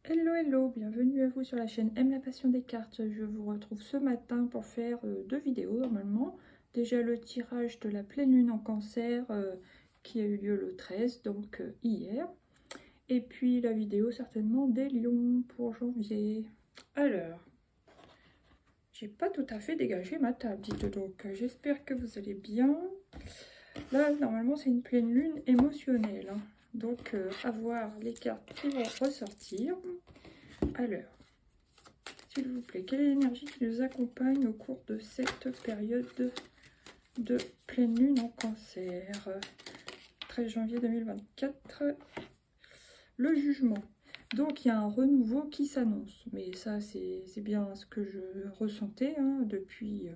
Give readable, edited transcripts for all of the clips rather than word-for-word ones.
Hello hello, bienvenue à vous sur la chaîne Aime la passion des cartes. Je vous retrouve ce matin pour faire deux vidéos normalement. Déjà le tirage de la pleine lune en cancer qui a eu lieu le 13, donc hier. Et puis la vidéo certainement des lions pour janvier. Alors, j'ai pas tout à fait dégagé ma table, dites donc. J'espère que vous allez bien. Là normalement c'est une pleine lune émotionnelle, hein. Donc à voir les cartes qui vont ressortir. Alors, s'il vous plaît, quelle est l'énergie qui nous accompagne au cours de cette période de pleine lune en cancer? 13 janvier 2024, le jugement. Donc il y a un renouveau qui s'annonce, mais ça c'est bien ce que je ressentais depuis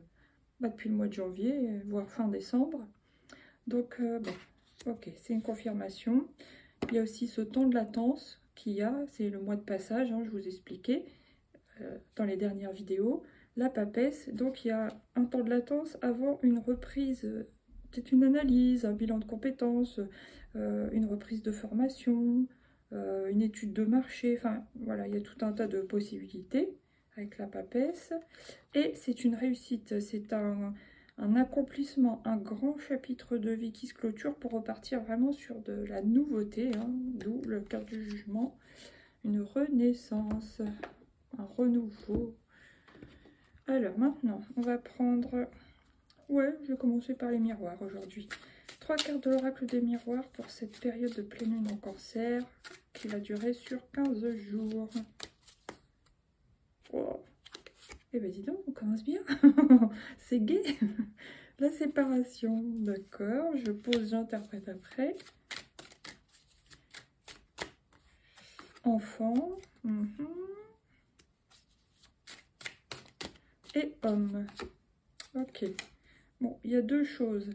le mois de janvier, voire fin décembre. Donc bon, ok, c'est une confirmation. Il y a aussi ce temps de latence qu'il y a, c'est le mois de passage, je vous expliquais dans les dernières vidéos, la papesse. Donc il y a un temps de latence avant une reprise, peut-être une analyse, un bilan de compétences, une reprise de formation, une étude de marché, enfin voilà, il y a tout un tas de possibilités avec la papesse. Et c'est une réussite, c'est un accomplissement, un grand chapitre de vie qui se clôture pour repartir vraiment sur de la nouveauté, d'où le cœur du jugement, une renaissance, un renouveau. Alors maintenant, on va prendre... Ouais, je vais commencer par les miroirs aujourd'hui. 3 cartes de l'oracle des miroirs pour cette période de pleine lune en cancer qui va durer sur 15 jours. Oh. Eh ben dis donc, on commence bien. C'est gai. La séparation, d'accord. Je pose, j'interprète après. Enfant. Et homme. Ok. Bon, il y a deux choses.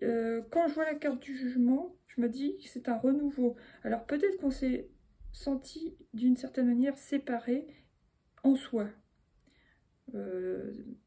Quand je vois la carte du jugement, je me dis que c'est un renouveau. Alors peut-être qu'on s'est senti d'une certaine manière séparé en soi.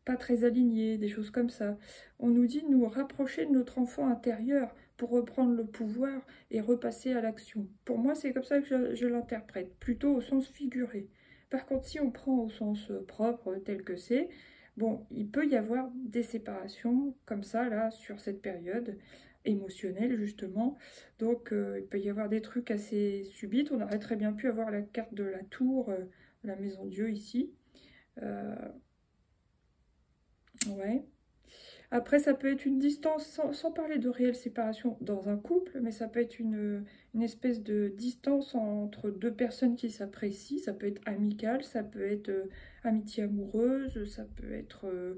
Pas très aligné, des choses comme ça. On nous dit de nous rapprocher de notre enfant intérieur pour reprendre le pouvoir et repasser à l'action. Pour moi, c'est comme ça que je l'interprète, plutôt au sens figuré. Par contre, si on prend au sens propre, tel que c'est, bon, il peut y avoir des séparations comme ça, là, sur cette période émotionnelle, justement. Donc, il peut y avoir des trucs assez subites. On aurait très bien pu avoir la carte de la tour, la maison Dieu, ici. Ouais. Après, ça peut être une distance, sans parler de réelle séparation dans un couple, mais ça peut être une espèce de distance entre deux personnes qui s'apprécient. Ça peut être amical, ça peut être amitié amoureuse, ça peut être...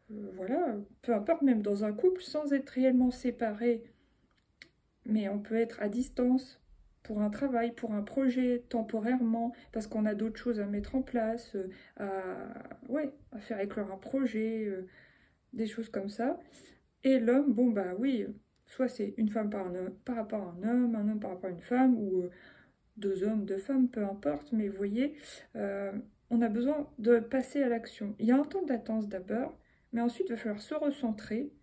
voilà, peu importe, même dans un couple, sans être réellement séparés, mais on peut être à distance pour un travail, pour un projet, temporairement, parce qu'on a d'autres choses à mettre en place, ouais, à faire éclore un projet... des choses comme ça. Et l'homme, bon bah oui, soit c'est une femme par rapport à un homme par rapport à une femme, ou deux hommes, deux femmes, peu importe, mais vous voyez, on a besoin de passer à l'action. Il y a un temps de latence d'abord, mais ensuite il va falloir se recentrer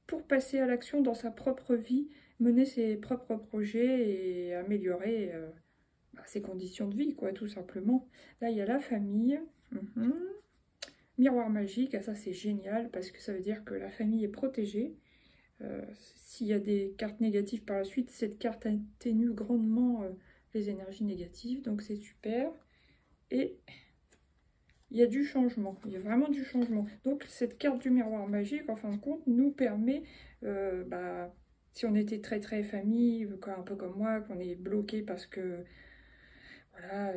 pour passer à l'action dans sa propre vie, mener ses propres projets et améliorer ses conditions de vie, quoi, tout simplement. Là, il y a la famille. Miroir magique, ça c'est génial parce que ça veut dire que la famille est protégée. S'il y a des cartes négatives par la suite, cette carte atténue grandement les énergies négatives, donc c'est super. Et il y a du changement, il y a vraiment du changement. Donc cette carte du miroir magique, en fin de compte, nous permet, si on était très famille, un peu comme moi, qu'on est bloqué parce que, voilà,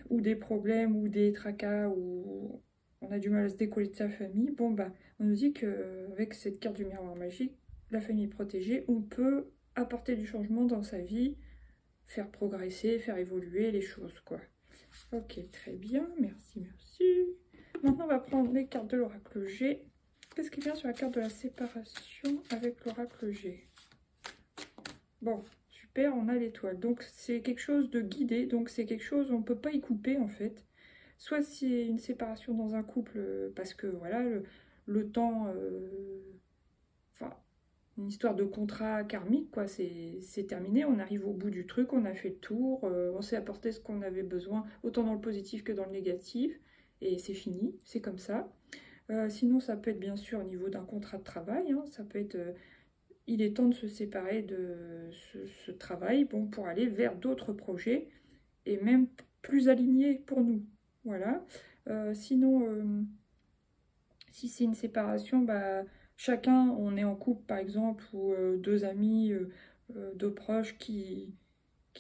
ou des problèmes, ou des tracas, ou on a du mal à se décoller de sa famille, bon bah, on nous dit qu'avec cette carte du miroir magique, la famille protégée, on peut apporter du changement dans sa vie, faire progresser, faire évoluer les choses, quoi. Ok, très bien, merci. Maintenant, on va prendre les cartes de l'oracle G. Qu'est-ce qui vient sur la carte de la séparation avec l'oracle G? Bon, super, on a l'étoile. Donc, c'est quelque chose de guidé, donc c'est quelque chose, on ne peut pas y couper, en fait. Soit c'est une séparation dans un couple parce que voilà, le temps, enfin, une histoire de contrat karmique, quoi. C'est terminé, on arrive au bout du truc, on a fait le tour, on s'est apporté ce qu'on avait besoin, autant dans le positif que dans le négatif, et c'est fini, c'est comme ça. Sinon, ça peut être bien sûr au niveau d'un contrat de travail, hein, ça peut être... il est temps de se séparer de ce travail, bon, pour aller vers d'autres projets, et même plus alignés pour nous. Voilà. Sinon, si c'est une séparation, bah, chacun, on est en couple par exemple, ou deux amis, deux proches qui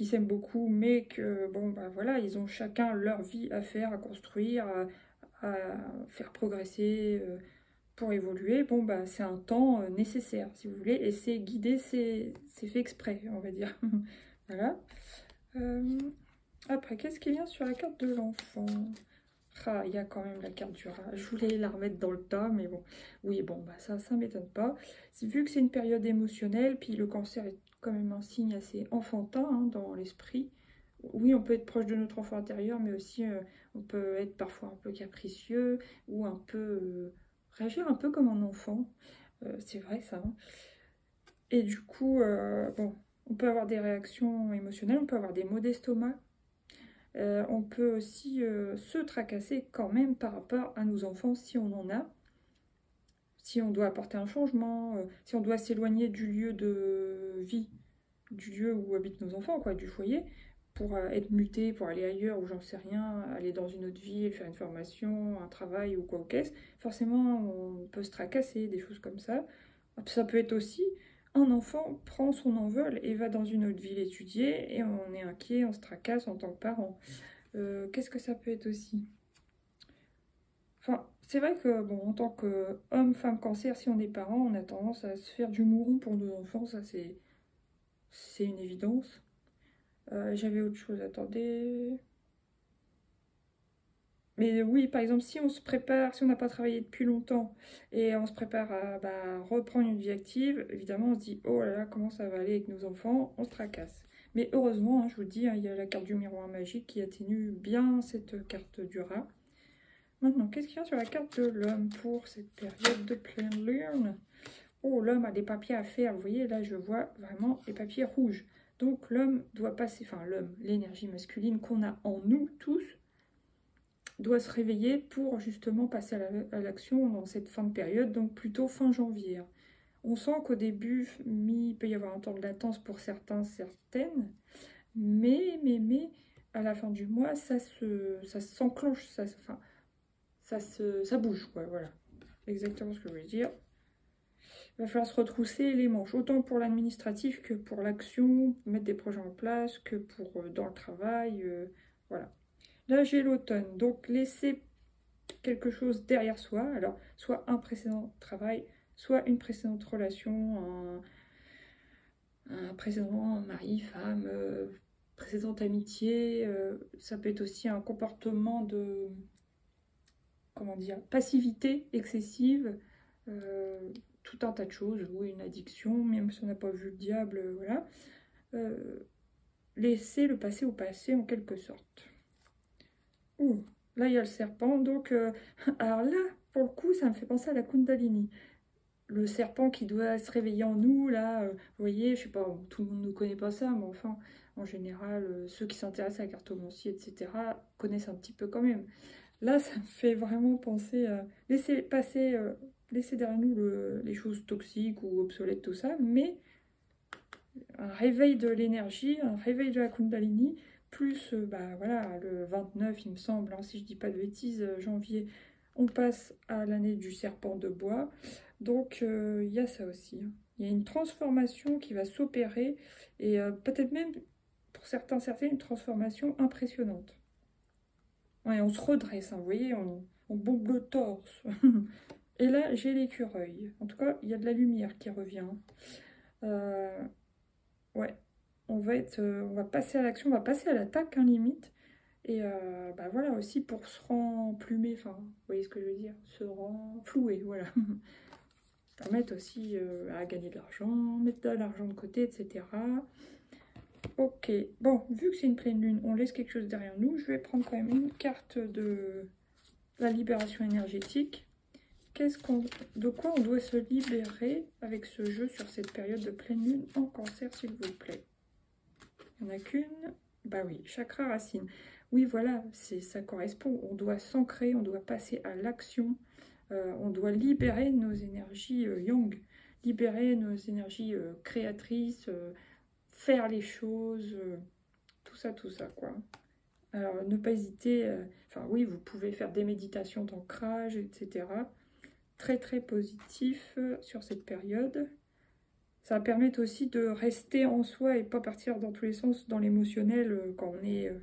s'aiment beaucoup, mais que, bon, bah voilà, ils ont chacun leur vie à faire, à construire, à faire progresser, pour évoluer. Bon, bah c'est un temps nécessaire, si vous voulez, et c'est guidé, c'est fait exprès, on va dire. Voilà. Après, qu'est-ce qui vient sur la carte de l'enfant? Ah, il y a quand même la carte du rat. Je voulais la remettre dans le tas, mais bon. Oui, bon, bah ça m'étonne pas. Vu que c'est une période émotionnelle, puis le cancer est quand même un signe assez enfantin, hein, dans l'esprit. Oui, on peut être proche de notre enfant intérieur, mais aussi on peut être parfois un peu capricieux ou un peu réagir un peu comme un enfant. C'est vrai ça, hein. Et du coup, bon, on peut avoir des réactions émotionnelles, on peut avoir des maux d'estomac. On peut aussi se tracasser quand même par rapport à nos enfants si on en a. Si on doit apporter un changement, si on doit s'éloigner du lieu de vie, du lieu où habitent nos enfants, quoi, du foyer, pour être muté, pour aller ailleurs, ou j'en sais rien, aller dans une autre ville, faire une formation, un travail ou quoi au caisse, forcément on peut se tracasser, des choses comme ça. Ça peut être aussi un enfant prend son envol et va dans une autre ville étudier, et on est inquiet, on se tracasse en tant que parent. Qu'est-ce que ça peut être aussi? Enfin, c'est vrai que, bon, en tant qu'homme, femme, cancer, si on est parent, on a tendance à se faire du mouron pour nos enfants, ça c'est une évidence. J'avais autre chose, attendez. Mais oui, par exemple, si on se prépare, si on n'a pas travaillé depuis longtemps et on se prépare à reprendre une vie active, évidemment, on se dit, oh là là, comment ça va aller avec nos enfants? On se tracasse. Mais heureusement, hein, je vous dis, hein, il y a la carte du miroir magique qui atténue bien cette carte du rat. Maintenant, qu'est-ce qu'il y a sur la carte de l'homme pour cette période de pleine lune? Oh, l'homme a des papiers à faire. Vous voyez, là, je vois vraiment les papiers rouges. Donc, l'homme doit passer, enfin, l'homme, l'énergie masculine qu'on a en nous tous, doit se réveiller pour justement passer à l'action dans cette fin de période, donc plutôt fin janvier. On sent qu'au début, il peut y avoir un temps de latence pour certains, certaines, mais, à la fin du mois, ça s'enclenche, ça bouge, quoi, voilà. Exactement ce que je voulais dire. Il va falloir se retrousser les manches, autant pour l'administratif que pour l'action, mettre des projets en place, que pour dans le travail, voilà. Là, j'ai l'automne, donc laisser quelque chose derrière soi, alors soit un précédent travail, soit une précédente relation, un précédent mari, femme, précédente amitié, ça peut être aussi un comportement de, comment dire, passivité excessive, tout un tas de choses, ou une addiction, même si on n'a pas vu le diable, voilà. Laisser le passé au passé en quelque sorte. Ouh, là il y a le serpent, donc alors là, pour le coup, ça me fait penser à la Kundalini. Le serpent qui doit se réveiller en nous, là, vous voyez, je sais pas, tout le monde ne connaît pas ça, mais enfin, en général, ceux qui s'intéressent à la cartomancie, etc., connaissent un petit peu quand même. Là, ça me fait vraiment penser à laisser passer, laisser derrière nous les choses toxiques ou obsolètes, tout ça, mais un réveil de l'énergie, un réveil de la Kundalini, plus, voilà, le 29, il me semble, hein, si je dis pas de bêtises, janvier, on passe à l'année du serpent de bois. Donc, il y a ça aussi, hein. Il y a une transformation qui va s'opérer, et peut-être même, pour certains, certaines, une transformation impressionnante. Ouais, on se redresse, hein, vous voyez, on bombe le torse. Et là, j'ai l'écureuil. En tout cas, il y a de la lumière qui revient. Ouais, on va passer à l'action, on va passer à l'attaque, hein, limite. Et voilà, aussi pour se remplumer, enfin, vous voyez ce que je veux dire, se renflouer, voilà. Permettre aussi à gagner de l'argent, mettre de l'argent de côté, etc. Ok, bon, vu que c'est une pleine lune, on laisse quelque chose derrière nous. Je vais prendre quand même une carte de la libération énergétique. De quoi on doit se libérer avec ce jeu sur cette période de pleine lune en Cancer, s'il vous plaît? Il n'y en a qu'une. Bah oui, chakra racine. Oui, voilà, ça correspond. On doit s'ancrer, on doit passer à l'action. On doit libérer nos énergies yang, libérer nos énergies créatrices, faire les choses, tout ça, quoi. Alors, ne pas hésiter. Enfin, oui, vous pouvez faire des méditations d'ancrage, etc. Très, très positif sur cette période. Ça va permettre aussi de rester en soi et pas partir dans tous les sens, dans l'émotionnel, quand on est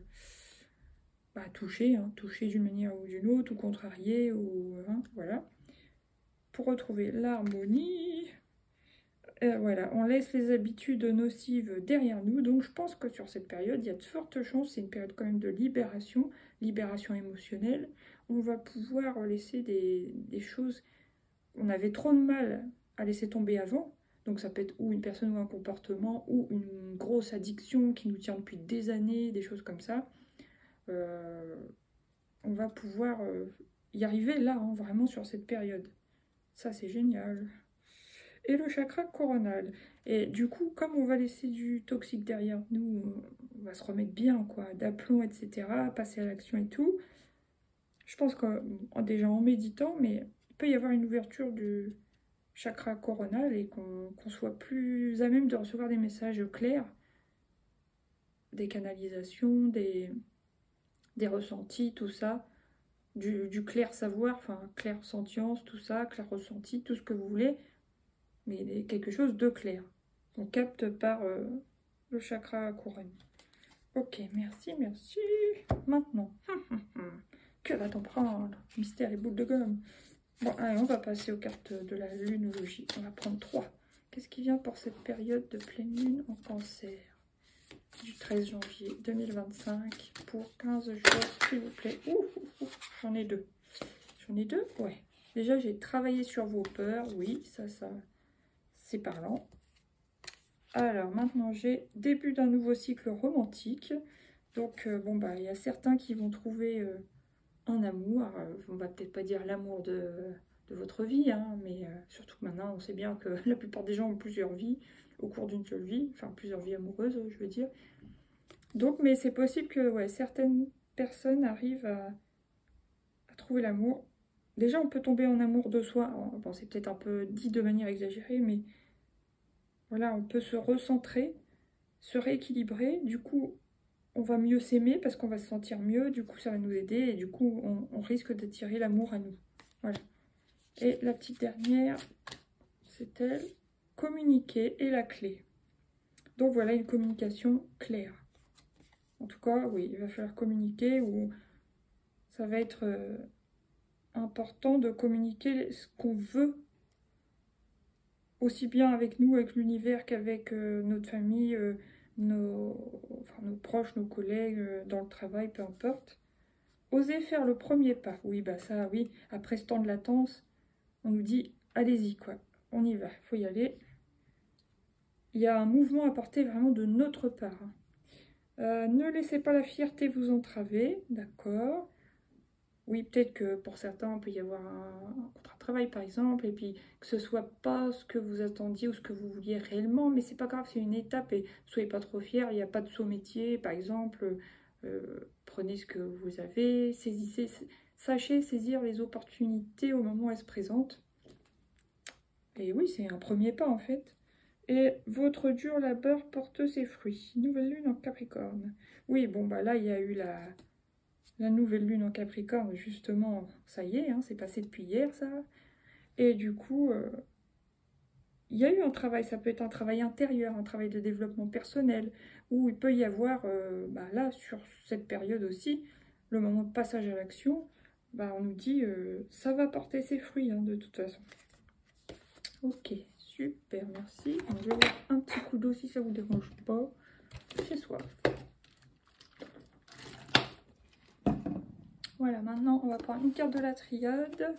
touché, hein, touché d'une manière ou d'une autre, ou contrarié, ou voilà. Pour retrouver l'harmonie, voilà, on laisse les habitudes nocives derrière nous. Donc je pense que sur cette période, il y a de fortes chances, c'est une période quand même de libération, libération émotionnelle. On va pouvoir laisser des choses, on avait trop de mal à laisser tomber avant. Donc ça peut être ou une personne ou un comportement, ou une grosse addiction qui nous tient depuis des années, des choses comme ça. On va pouvoir y arriver là, hein, vraiment sur cette période. Ça, c'est génial. Et le chakra coronal. Et du coup, comme on va laisser du toxique derrière nous, on va se remettre bien, quoi, d'aplomb, etc., passer à l'action et tout. Je pense que, déjà en méditant, mais il peut y avoir une ouverture du chakra coronal et qu'on soit plus à même de recevoir des messages clairs, des canalisations, des ressentis, tout ça, du clair savoir, enfin clair sentience, tout ça, clair ressenti, tout ce que vous voulez, mais quelque chose de clair. On capte par le chakra couronne. Ok, merci, merci. Maintenant, que va-t-on prendre? Mystère et boule de gomme. Bon, allez, on va passer aux cartes de la lunologie. On va prendre 3. Qu'est-ce qui vient pour cette période de pleine lune en Cancer du 13 janvier 2025 pour 15 jours, s'il vous plaît. J'en ai 2. J'en ai 2? Ouais. Déjà, j'ai travaillé sur vos peurs. Oui, ça c'est parlant. Alors, maintenant, j'ai début d'un nouveau cycle romantique. Donc, bon, bah, il y a certains qui vont trouver un amour. On va peut-être pas dire l'amour de votre vie, hein, mais surtout que maintenant, on sait bien que la plupart des gens ont plusieurs vies au cours d'une seule vie. Enfin, plusieurs vies amoureuses, je veux dire. Donc, mais c'est possible que ouais, certaines personnes arrivent à trouver l'amour. Déjà, on peut tomber en amour de soi. Bon, c'est peut-être un peu dit de manière exagérée, mais voilà, on peut se recentrer, se rééquilibrer. Du coup, on va mieux s'aimer parce qu'on va se sentir mieux. Du coup, ça va nous aider et du coup, on risque d'attirer l'amour à nous. Voilà. Et la petite dernière, c'est elle. Communiquer est la clé. Donc voilà, une communication claire. En tout cas, oui, il va falloir communiquer ou ça va être important de communiquer ce qu'on veut, aussi bien avec nous, avec l'univers, qu'avec notre famille, nos proches, nos collègues, dans le travail, peu importe. Oser faire le premier pas. Oui, bah ça, oui. Après ce temps de latence, on nous dit, allez-y, quoi. On y va, il faut y aller. Il y a un mouvement à porter vraiment de notre part. Ne laissez pas la fierté vous entraver, d'accord. Oui, peut-être que pour certains, il peut y avoir un contrat de travail, par exemple, et puis que ce soit pas ce que vous attendiez ou ce que vous vouliez réellement, mais c'est pas grave, c'est une étape, et soyez pas trop fiers, il n'y a pas de saut métier, par exemple, prenez ce que vous avez, saisissez, sachez saisir les opportunités au moment où elles se présentent. Et oui, c'est un premier pas, en fait. Et votre dur labeur porte ses fruits. Nouvelle lune en Capricorne. Oui, bon, bah là, il y a eu la nouvelle lune en Capricorne, justement, ça y est, hein, c'est passé depuis hier, ça. Et du coup, il y a eu un travail, ça peut être un travail intérieur, un travail de développement personnel, où il peut y avoir, là, sur cette période aussi, le moment de passage à l'action, on nous dit, ça va porter ses fruits, hein, de toute façon. Ok, super, merci. Donc, je vais boire un petit coup d'eau si ça vous dérange pas. J'ai soif. Voilà, maintenant on va prendre une carte de la triade.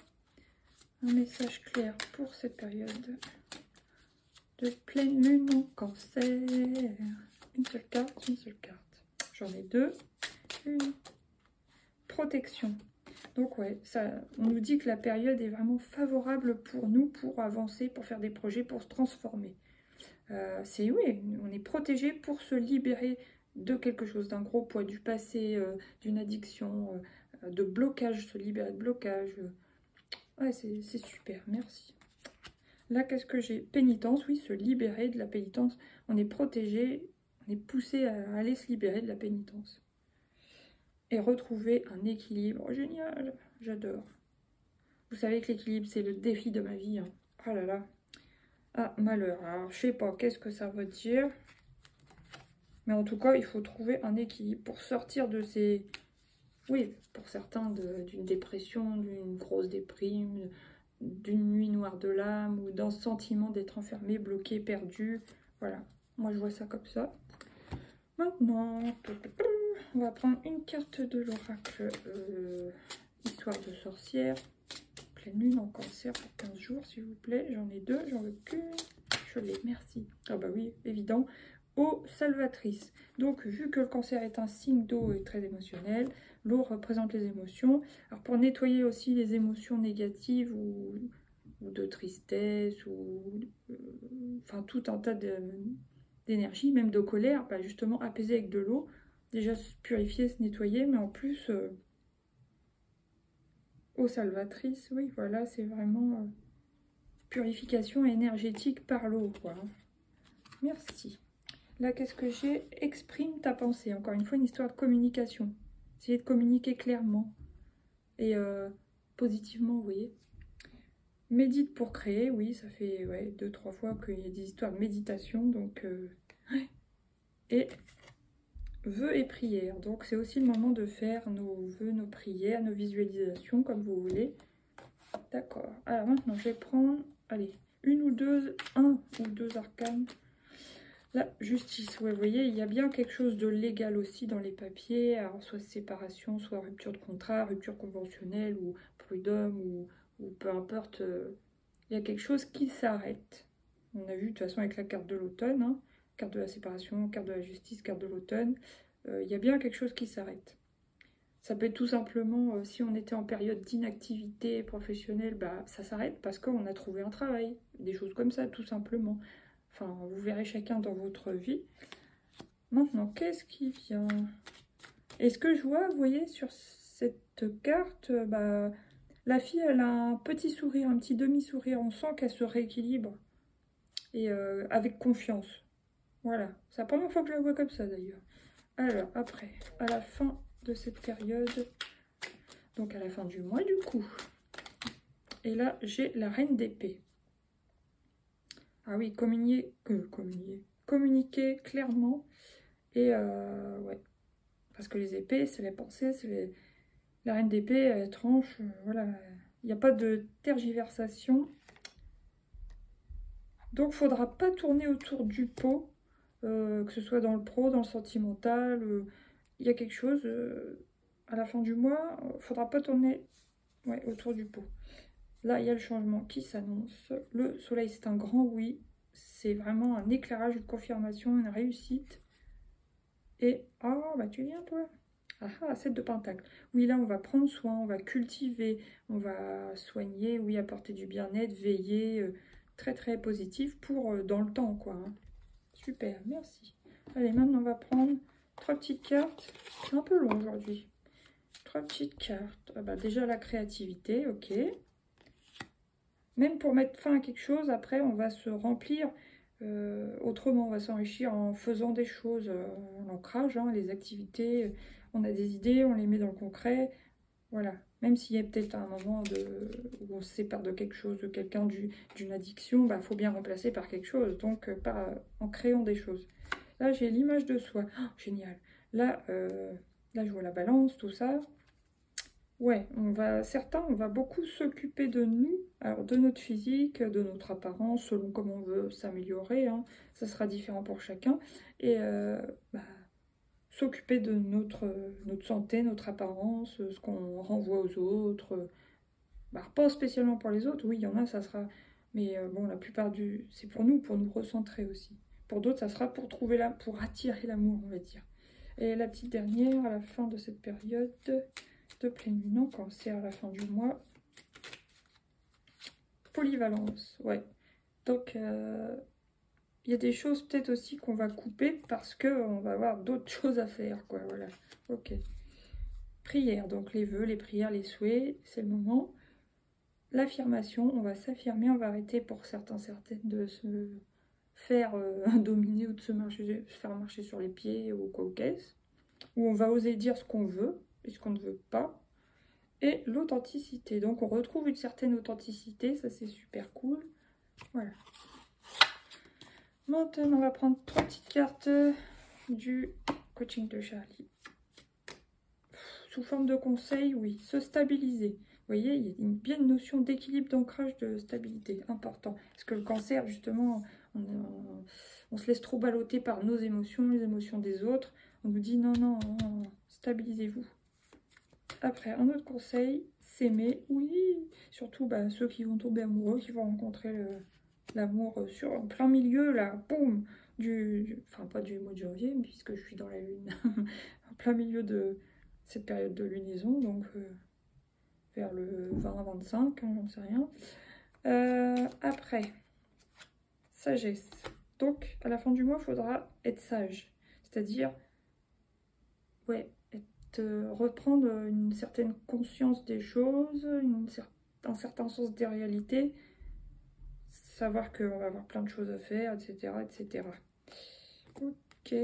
Un message clair pour cette période de pleine lune en Cancer. Une seule carte, une seule carte. J'en ai 2. Une protection. Donc ouais, ça, on nous dit que la période est vraiment favorable pour nous, pour avancer, pour faire des projets, pour se transformer. Oui, on est protégé pour se libérer de quelque chose, d'un gros poids, du passé, d'une addiction, de blocage, se libérer de blocage. Ouais, c'est super, merci. Là, qu'est-ce que j'ai? Pénitence, oui, se libérer de la pénitence. On est protégé, on est poussé à aller se libérer de la pénitence. Et retrouver un équilibre. Génial, j'adore. Vous savez que l'équilibre, c'est le défi de ma vie. Hein. Oh là là. Ah, malheur. Alors, je sais pas qu'est-ce que ça veut dire. Mais en tout cas, il faut trouver un équilibre pour sortir de ces... Oui, pour certains, d'une dépression, d'une grosse déprime, d'une nuit noire de l'âme, ou d'un sentiment d'être enfermé, bloqué, perdu. Voilà, moi je vois ça comme ça. Maintenant, on va prendre une carte de l'oracle, histoire de sorcière. Pleine lune en cancer pour 15 jours, s'il vous plaît. J'en ai deux, j'en veux qu'une. Je l'ai, merci. Ah bah oui, évident. Eau salvatrice. Donc, vu que le cancer est un signe d'eau et très émotionnel, l'eau représente les émotions. Alors, pour nettoyer aussi les émotions négatives ou de tristesse, ou enfin tout un tas d'énergie, même de colère, bah, justement apaiser avec de l'eau. Déjà se purifier, se nettoyer, mais en plus, eau salvatrice, oui, voilà, c'est vraiment purification énergétique par l'eau, quoi. Merci. Là, qu'est-ce que j'ai? Exprime ta pensée. Encore une fois, une histoire de communication. Essayez de communiquer clairement et positivement, vous voyez. Médite pour créer. Oui, ça fait 2-3 fois qu'il y a des histoires de méditation. Donc, et vœux et prières. Donc, c'est aussi le moment de faire nos vœux, nos prières, nos visualisations, comme vous voulez. D'accord. Alors, maintenant, je vais prendre, allez, un ou deux arcanes. La justice, ouais, vous voyez, il y a bien quelque chose de légal aussi dans les papiers, alors soit séparation, soit rupture de contrat, rupture conventionnelle ou prud'homme ou peu importe, il y a quelque chose qui s'arrête. On a vu de toute façon avec la carte de l'automne, hein, carte de la séparation, carte de la justice, carte de l'automne, il y a bien quelque chose qui s'arrête. Ça peut être tout simplement, si on était en période d'inactivité professionnelle, bah, ça s'arrête parce qu'on a trouvé un travail, des choses comme ça, tout simplement. Enfin, vous verrez chacun dans votre vie. Maintenant, qu'est-ce qui vient? Et ce que je vois, vous voyez, sur cette carte, bah, la fille, elle a un petit sourire, un petit demi-sourire. On sent qu'elle se rééquilibre. Et avec confiance. Voilà. C'est la première fois que je la vois comme ça, d'ailleurs. Alors, après, à la fin de cette période, donc à la fin du mois, du coup. Et là, j'ai la reine d'épée. Ah oui, communiquer clairement. Et ouais, parce que les épées, c'est les pensées, c'est la reine d'épée, elle tranche, voilà. Il n'y a pas de tergiversation. Donc, il ne faudra pas tourner autour du pot, que ce soit dans le pro, dans le sentimental. Il y a quelque chose, à la fin du mois, il ne faudra pas tourner autour du pot. Là, il y a le changement qui s'annonce. Le soleil, c'est un grand oui. C'est vraiment un éclairage, une confirmation, une réussite. Et, oh, bah tu viens toi. Ah, 7 de pentacle. Oui, là, on va prendre soin, on va cultiver, on va soigner, oui, apporter du bien-être, veiller, très, très positif pour dans le temps, quoi. Hein. Super, merci. Allez, maintenant, on va prendre 3 petites cartes. C'est un peu long aujourd'hui. 3 petites cartes. Ah, bah, déjà, la créativité, ok. Même pour mettre fin à quelque chose, après, on va se remplir. Autrement, on va s'enrichir en faisant des choses, l'ancrage, hein, les activités. On a des idées, on les met dans le concret. Voilà. Même s'il y a peut-être un moment où on se sépare de quelque chose, de quelqu'un, d'une addiction, bah, faut bien remplacer par quelque chose. Donc, en créant des choses. Là, j'ai l'image de soi. Oh, génial. Là, je vois la balance, tout ça. Ouais, on va beaucoup s'occuper de nous, alors de notre physique, de notre apparence, selon comment on veut s'améliorer, hein. Ça sera différent pour chacun. Et s'occuper de notre santé, notre apparence, ce qu'on renvoie aux autres. Pas spécialement pour les autres, oui, il y en a, ça sera... Mais bon, la plupart c'est pour nous recentrer aussi. Pour d'autres, ça sera pour pour attirer l'amour, on va dire. Et la petite dernière, à la fin de cette période... de pleine lune en Cancer à la fin du mois. Polyvalence, ouais. Donc, il y a des choses peut-être aussi qu'on va couper parce qu'on va avoir d'autres choses à faire, quoi, voilà. Ok. Prière, donc les vœux, les prières, les souhaits, c'est le moment. L'affirmation, on va s'affirmer, on va arrêter pour certaines de se faire dominer ou de se faire marcher sur les pieds ou quoi qu'est-ce. Où on va oser dire ce qu'on veut et ce qu'on ne veut pas. Et l'authenticité, donc on retrouve une certaine authenticité, ça c'est super cool. Voilà. Maintenant, on va prendre 3 petites cartes du coaching de Charlie. Sous forme de conseil, oui, se stabiliser. Vous voyez, il y a bien une notion d'équilibre, d'ancrage, de stabilité, important. Parce que le Cancer, justement, on se laisse trop balloter par nos émotions, les émotions des autres. On nous dit non, non, non, stabilisez-vous. Après, un autre conseil, s'aimer, oui. Surtout ceux qui vont tomber amoureux, qui vont rencontrer l'amour en plein milieu, là, boum, enfin pas du mois de janvier, puisque je suis dans la lune, en plein milieu de cette période de lunaison, donc vers le 20-25, hein, j'en sais rien. Après, sagesse. Donc, à la fin du mois, il faudra être sage, c'est-à-dire, ouais, reprendre une certaine conscience des choses, un certain sens des réalités, savoir qu'on va avoir plein de choses à faire, etc. etc. Ok.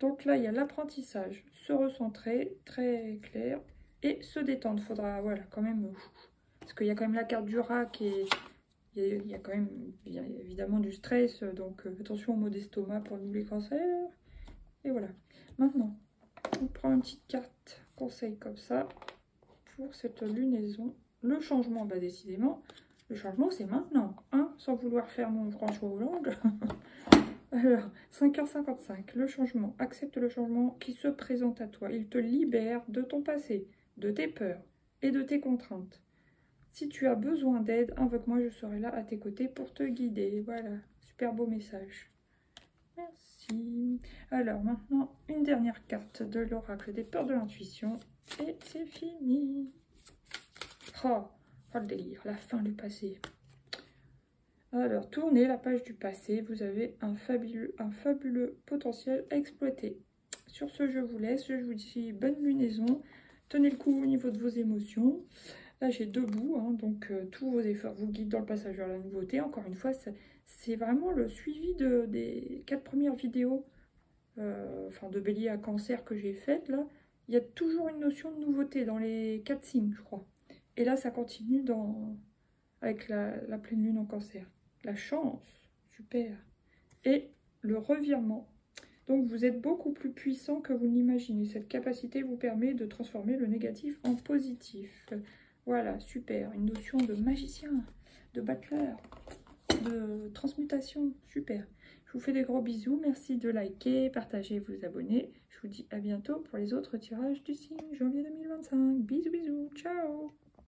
Donc là, il y a l'apprentissage, se recentrer, très clair, et se détendre. Il faudra, voilà, quand même, parce qu'il y a quand même la carte du rat qui est... Il y a quand même, bien évidemment, du stress, donc attention aux maux d'estomac pour nous les cancers. Et voilà. Maintenant, on prend une petite carte conseil comme ça pour cette lunaison. Le changement, bah décidément, le changement c'est maintenant, hein, sans vouloir faire mon François Hollande. Alors, 5h55, le changement, accepte le changement qui se présente à toi. Il te libère de ton passé, de tes peurs et de tes contraintes. Si tu as besoin d'aide, invoque-moi, je serai là à tes côtés pour te guider. Voilà, super beau message. Merci. Alors maintenant, une dernière carte de l'oracle des peurs de l'intuition. Et c'est fini. Oh, le délire, la fin du passé. Alors, tournez la page du passé. Vous avez un fabuleux potentiel à exploiter. Sur ce, je vous laisse. Je vous dis bonne lunaison. Tenez le coup au niveau de vos émotions. Là, j'ai 2 bouts, hein, donc tous vos efforts vous guident dans le passage vers la nouveauté. Encore une fois, c'est vraiment le suivi des 4 premières vidéos enfin de Bélier à Cancer que j'ai faites. Là, il y a toujours une notion de nouveauté dans les 4 signes, je crois. Et là, ça continue avec la pleine lune en Cancer. La chance, super. Et le revirement. Donc, vous êtes beaucoup plus puissant que vous l'imaginez. Cette capacité vous permet de transformer le négatif en positif. Voilà, super. Une notion de magicien, de battleur, de transmutation. Super. Je vous fais des gros bisous. Merci de liker, partager, vous abonner. Je vous dis à bientôt pour les autres tirages du signe janvier 2025. Bisous, bisous. Ciao.